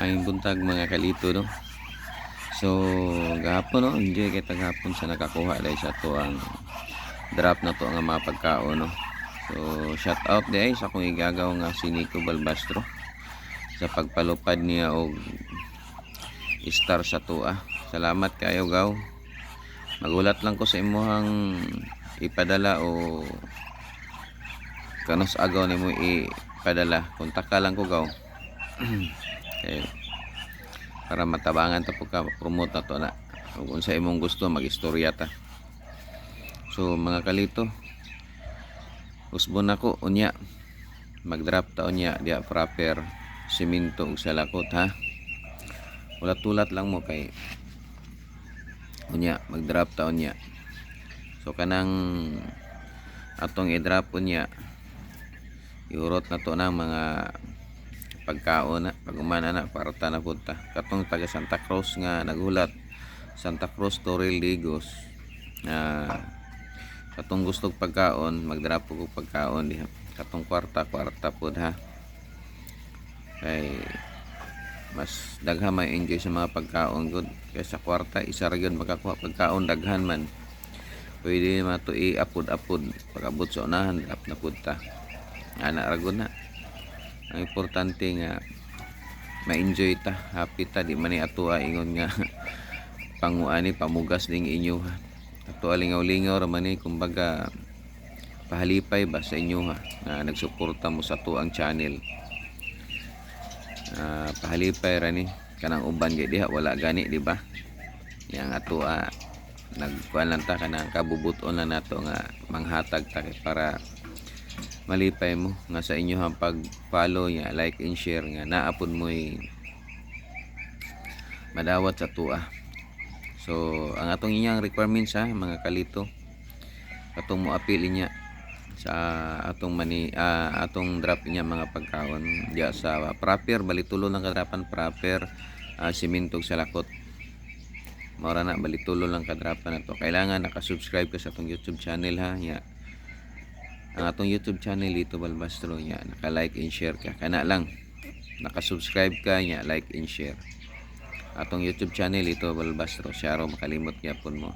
May buntag mga kalito no. So gahapon no, enjoy kay gahapon sa nakakuha dahil sa to ang drop na to nga mga pagkaon no. So shout out di sa akong igagaw nga si Nico Balbastro sa pagpalupad niya og star sa tuwa. Salamat kayo gaw. Magulat lang ko sa imuhang ipadala o kanos agaw nimo ipadala. Kontak ka lang ko gaw. Okay. Para matabangan ta pagka promote na to na kung sa imong gusto mag-istorya ta. So mga kalito, usbon ako unya mag-drop ta unya dia proper simento ug salakot ha. Ulat-ulat lang mo kay unya mag-drop ta unya. So kanang atong i-drop unya iurot na to ng mga pagkaon na pagumana na para na punta katong taga Santa Cruz nga naghulat Santa Cruz Toril Ligos katong gustong pagkaon mag-drop ko pagkaon diha katong kwarta pod ha kay mas daghan may enjoy sa mga pagkaon good kaysa kwarta isa ra gyud makakuha pagkaon daghan man pwede man to i-apod pag-abot sa unahan drop na punta ana ra gud na. Ang importante nga ma-enjoy ta, happy ta, di man ni atua ingon nga panguani pamugas ding inyo ha. Ato lingaw-lingaw ra man ni kumbaga pahalipay ba sa inyo ha na nagsuporta mo sa tuang channel. Pahalipay ra ni kanang uban gyud diha wala gani di ba? Yang atua nagkuan lang ta kanang kabubuton na nato nga manghatag ta para malipay mo nga sa inyo ang pag-follow nya, like and share nga naapod mo'y madawat sa tua. So ang atong inyang requirements ha mga kalito atong mo apil niya sa atong atong drop niya mga pagkaon diya sa proper balitulo ng kadrapan proper simintog sa lakot maura na balitulo lang kadrapan na to kailangan nakasubscribe ka sa atong YouTube channel ha nya ang atong YouTube channel dito Balbastro nya naka-like and share ka kana lang naka-subscribe ka nya like and share atong YouTube channel dito Balbastro syaro makalimot gyapon mo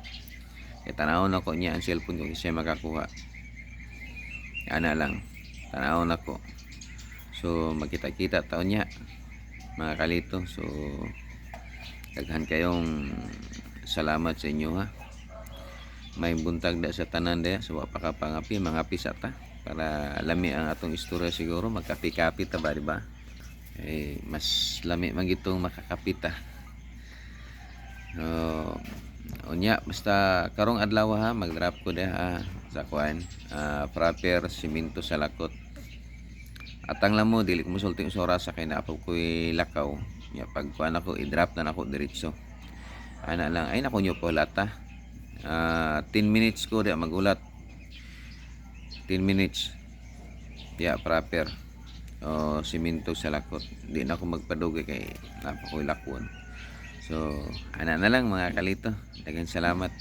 kay tanawon ako nya ang cellphone ko kasi makakuha ana lang tanawon ako so magkita-kita taon nya mga kalito so daghan kayong salamat sa inyo ha. May buntag da sa tanan daya so pakapangapi mga pisata para lami ang atong istorya siguro magkapi-kapi ta ba di ba mas lami man gitong makakapi ta unya basta karong adlaw ha mag-drop ko ha sa kuan proper simento sa lakot atang lamo dili ko musulti sa oras sa kay naapog ko'y lakaw nya pag kuan ako i-drop na nako diretso ana lang ay nako nyo po lata 10 minutes ko diya magulat 10 minutes diya proper simento sa lakot di na ako magpadugay kay napakoy lakwon so ana na lang mga kalito daghang salamat.